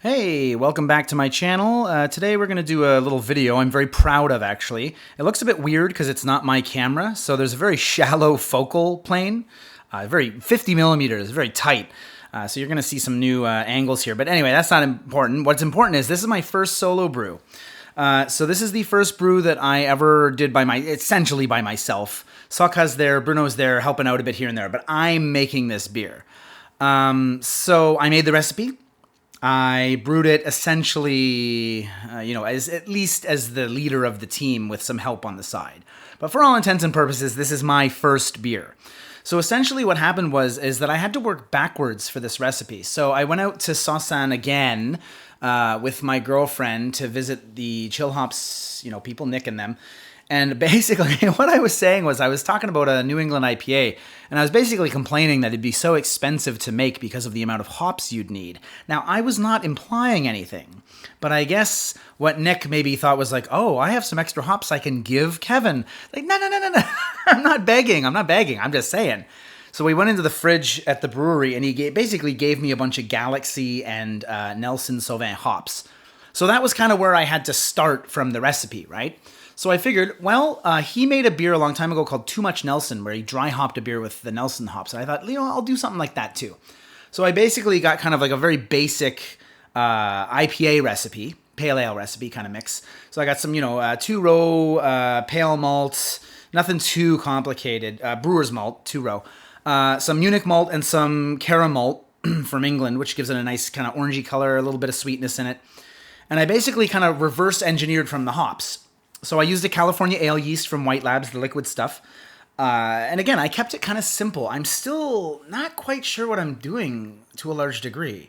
Hey, welcome back to my channel. Today we're going to do a little video I'm very proud of, actually. It looks a bit weird because it's not my camera, so there's a very shallow focal plane, very 50 millimeters, very tight. So you're going to see some new angles here. But anyway, that's not important. What's important is this is my first solo brew. So this is the first brew that I ever did essentially by myself. Sokka's there, Bruno's there, helping out a bit here and there, but I'm making this beer. So I made the recipe. I brewed it essentially, at least as the leader of the team with some help on the side. But for all intents and purposes, this is my first beer. So essentially what happened is that I had to work backwards for this recipe. So I went out to Sausan again with my girlfriend to visit the Chillhops, people, Nick and them. And basically what I was saying was I was talking about a New England IPA, and I was basically complaining that it'd be so expensive to make because of the amount of hops you'd need. Now, I was not implying anything, but I guess what Nick maybe thought was like, oh, I have some extra hops I can give Kevin. Like, no. I'm not begging. I'm just saying. So we went into the fridge at the brewery, and he basically gave me a bunch of Galaxy and Nelson Sauvin hops. So that was kind of where I had to start from the recipe, right? So I figured, well, he made a beer a long time ago called Too Much Nelson, where he dry hopped a beer with the Nelson hops. And I thought, I'll do something like that too. So I basically got kind of like a very basic IPA recipe, pale ale recipe kind of mix. So I got some, 2-row pale malt, nothing too complicated, brewer's malt, 2-row, some Munich malt and some Cara malt from England, which gives it a nice kind of orangey color, a little bit of sweetness in it. And I basically kind of reverse engineered from the hops. So I used a California ale yeast from White Labs, the liquid stuff. And again, I kept it kind of simple. I'm still not quite sure what I'm doing to a large degree.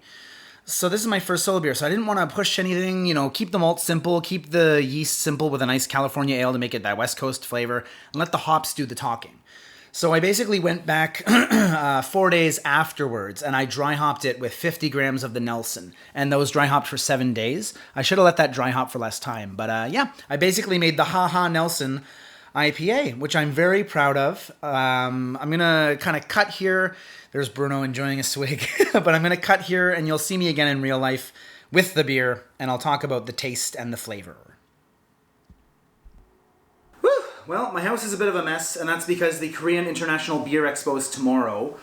So this is my first solo beer, so I didn't want to push anything, keep the malt simple, keep the yeast simple with a nice California ale to make it that West Coast flavor, and let the hops do the talking. So I basically went back 4 days afterwards, and I dry hopped it with 50 grams of the Nelson, and those dry hopped for 7 days. I should have let that dry hop for less time, but I basically made the YEEHAW Nelson IPA, which I'm very proud of. I'm gonna kind of cut here. There's Bruno enjoying a swig, but I'm gonna cut here, and you'll see me again in real life with the beer, and I'll talk about the taste and the flavor. Well, my house is a bit of a mess, and that's because the Korean International Beer Expo is tomorrow.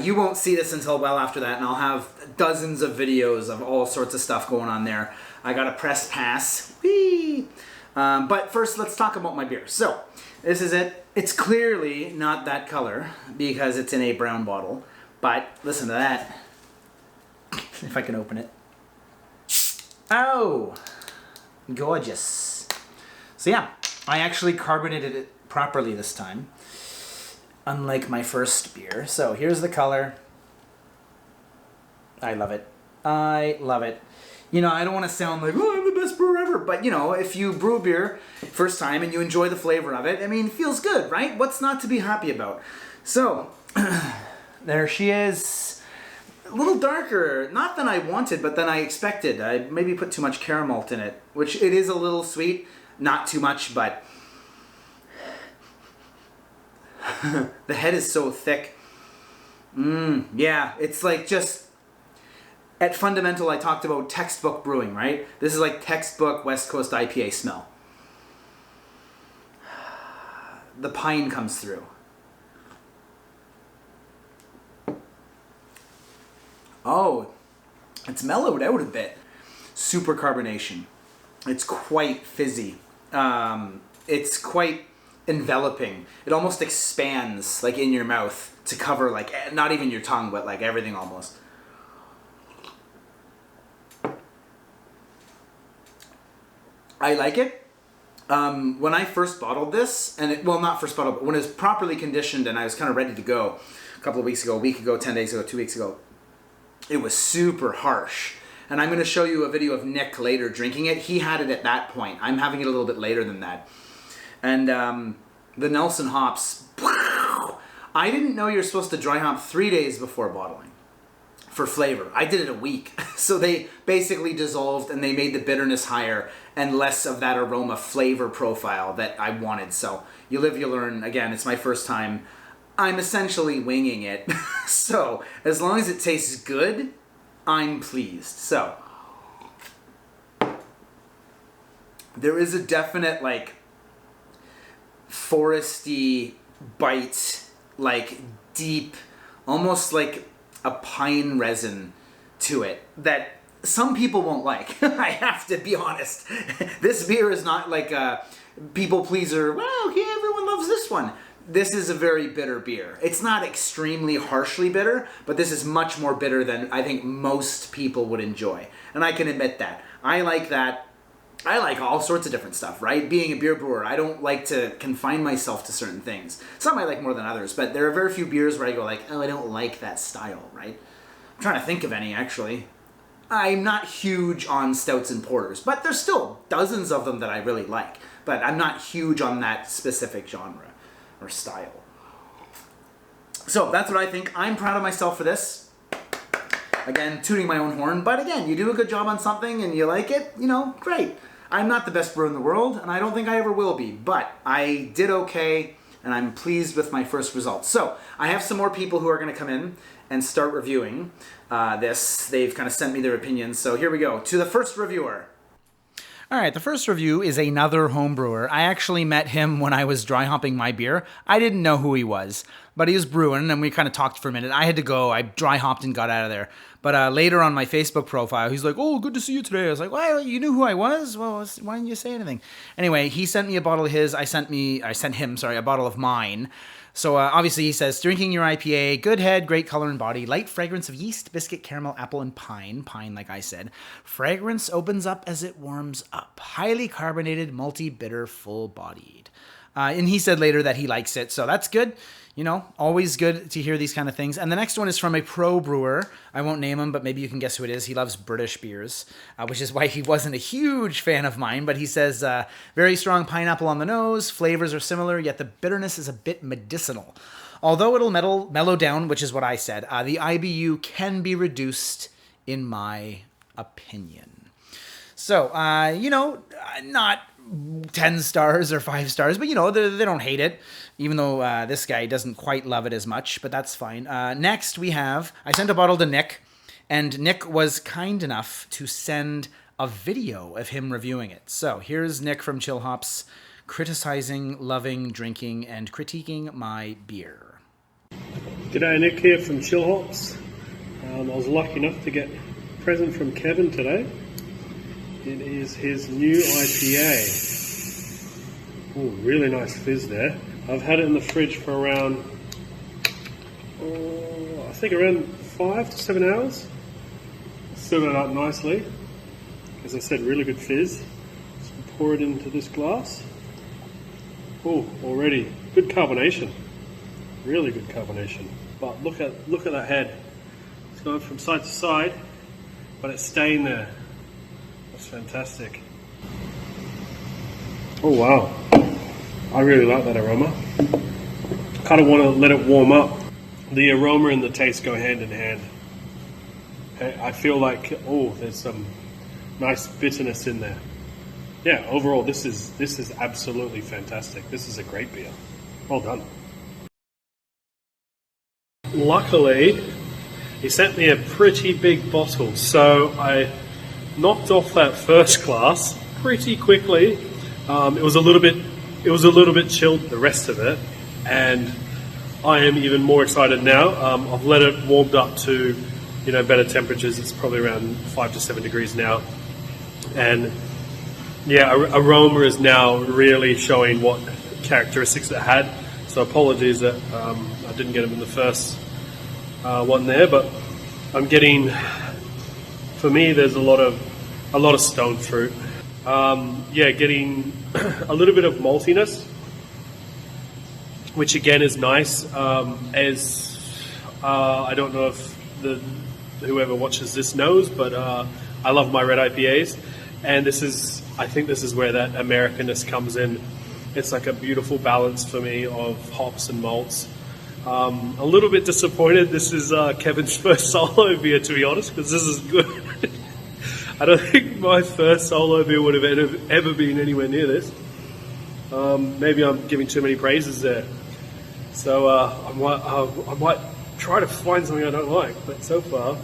You won't see this until well after that, and I'll have dozens of videos of all sorts of stuff going on there. I got a press pass. Whee! But first, let's talk about my beer. So, this is it. It's clearly not that color because it's in a brown bottle, but listen to that. If I can open it. Oh! Gorgeous. So yeah. I actually carbonated it properly this time, unlike my first beer. So here's the color. I love it. I love it. I don't want to sound like, oh, I'm the best brewer ever, but if you brew a beer first time and you enjoy the flavor of it, it feels good, right? What's not to be happy about? So, there she is. A little darker, not than I wanted, but than I expected. I maybe put too much caramel malt in it, which it is a little sweet. Not too much, but the head is so thick. Yeah, it's like just, at fundamental I talked about textbook brewing, right? This is like textbook West Coast IPA smell. The pine comes through. Oh, it's mellowed out a bit. Super carbonation. It's quite fizzy. It's quite enveloping. It almost expands like in your mouth to cover like not even your tongue, but like everything almost. I like it. When I first bottled this, not first bottled, but when it was properly conditioned and I was kind of ready to go a couple of weeks ago, a week ago, 10 days ago, 2 weeks ago, it was super harsh. And I'm going to show you a video of Nick later drinking it. He had it at that point. I'm having it a little bit later than that. And the Nelson hops, I didn't know you're supposed to dry hop 3 days before bottling for flavor. I did it a week. So they basically dissolved and they made the bitterness higher and less of that aroma flavor profile that I wanted. So you live, you learn. Again, it's my first time. I'm essentially winging it. So as long as it tastes good, I'm pleased. So there is a definite like foresty bite, like deep, almost like a pine resin to it that some people won't like. I have to be honest. This beer is not like a people pleaser. Well, okay, everyone loves this one. This is a very bitter beer. It's not extremely harshly bitter, but this is much more bitter than I think most people would enjoy. And I can admit that. I like that. I like all sorts of different stuff, right? Being a beer brewer, I don't like to confine myself to certain things. Some I like more than others, but there are very few beers where I go like, oh, I don't like that style, right? I'm trying to think of any, actually. I'm not huge on stouts and porters, but there's still dozens of them that I really like. But I'm not huge on that specific genre or style. So that's what I think. I'm proud of myself for this. Again, tooting my own horn, but again, you do a good job on something and you like it, you know, great. I'm not the best brewer in the world, and I don't think I ever will be, but I did okay, and I'm pleased with my first results. So I have some more people who are going to come in and start reviewing this. They've kind of sent me their opinions, so here we go. To the first reviewer. All right, the first review is another home brewer. I actually met him when I was dry hopping my beer. I didn't know who he was, but he was brewing, and we kind of talked for a minute. I had to go. I dry hopped and got out of there. But later on my Facebook profile, he's like, oh, good to see you today. I was like, well, you knew who I was? Well, why didn't you say anything? Anyway, he sent me a bottle of his. I sent him a bottle of mine. So obviously he says, drinking your IPA, good head, great color and body, light fragrance of yeast, biscuit, caramel, apple, and pine. Pine, like I said. Fragrance opens up as it warms up. Highly carbonated, malty, bitter, full-bodied. And he said later that he likes it, so that's good. You know, always good to hear these kind of things. And the next one is from a pro brewer. I won't name him, but maybe you can guess who it is. He loves British beers, which is why he wasn't a huge fan of mine. But he says, very strong pineapple on the nose. Flavors are similar, yet the bitterness is a bit medicinal. Although it'll mellow down, which is what I said, the IBU can be reduced, in my opinion. So, you know, not 10 stars or 5 stars, but you know, they don't hate it, even though this guy doesn't quite love it as much, but that's fine. Next I sent a bottle to Nick, and Nick was kind enough to send a video of him reviewing it. So here's Nick from Chillhops criticizing, loving, drinking, and critiquing my beer. G'day, Nick here from Chillhops. I was lucky enough to get a present from Kevin today. It is his new IPA. Oh, really nice fizz there. I've had it in the fridge for around, I think around 5 to 7 hours. Stood it up nicely. As I said, really good fizz. So pour it into this glass. Oh, already good carbonation. Really good carbonation. But look at that head. It's going from side to side, but it's staying there. That's fantastic. Oh wow, I really like that aroma. Kind of want to let it warm up. The aroma and the taste go hand in hand. I feel like, oh, there's some nice bitterness in there. Yeah, overall this is absolutely fantastic. This is a great beer. Well done. Luckily, he sent me a pretty big bottle, so I knocked off that first glass pretty quickly. It was a little bit chilled, the rest of it, and I am even more excited now. I've let it warmed up to, you know, better temperatures. It's probably around 5 to 7 degrees now, and yeah, aroma is now really showing what characteristics it had. So apologies that I didn't get them in the first one there, but I'm getting. For me, there's a lot of stone fruit. Yeah, getting a little bit of maltiness, which again is nice. I don't know if whoever watches this knows, but I love my red IPAs, and I think this is where that Americanness comes in. It's like a beautiful balance for me of hops and malts. A little bit disappointed this is Kevin's first solo beer, to be honest, because this is good. I don't think my first solo beer would have ever been anywhere near this. Maybe I'm giving too many praises there. So I might try to find something I don't like, but so far.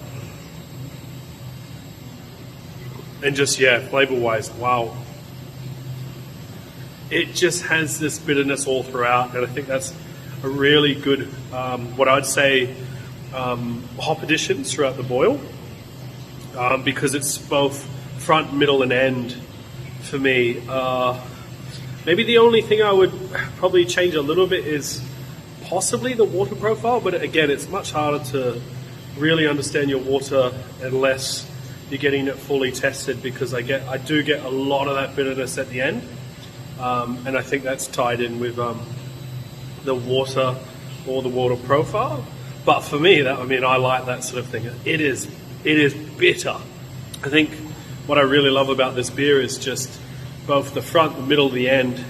And just, yeah, flavor-wise, wow. it just has this bitterness all throughout, and I think that's a really good, what I'd say, hop additions throughout the boil, because it's both front, middle, and end for me. Maybe the only thing I would probably change a little bit is possibly the water profile, but again, it's much harder to really understand your water unless you're getting it fully tested, because I do get a lot of that bitterness at the end, and I think that's tied in with the water or the water profile. But for me, I like that sort of thing. It is bitter. I think what I really love about this beer is just both the front, the middle, the end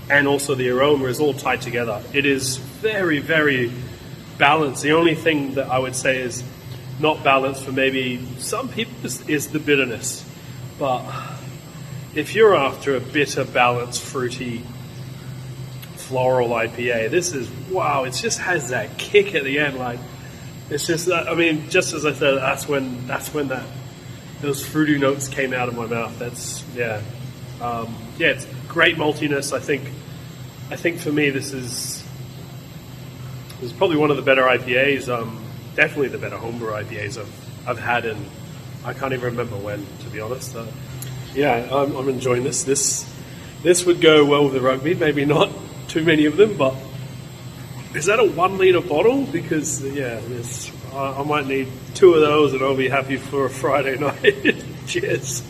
and also the aroma is all tied together. It is very, very balanced. The only thing that I would say is not balanced for maybe some people is the bitterness. But if you're after a bitter, balanced, fruity, floral IPA, this is, wow, it just has that kick at the end. Like, it's just that, just as I said, that's when those fruity notes came out of my mouth. That's, it's great maltiness. I think for me, this is probably one of the better IPAs, definitely the better homebrew IPAs I've had, and I can't even remember when, to be honest. I'm enjoying this. This would go well with the rugby, maybe not too many of them, but is that a 1 litre bottle? Because I might need 2 of those and I'll be happy for a Friday night. Cheers.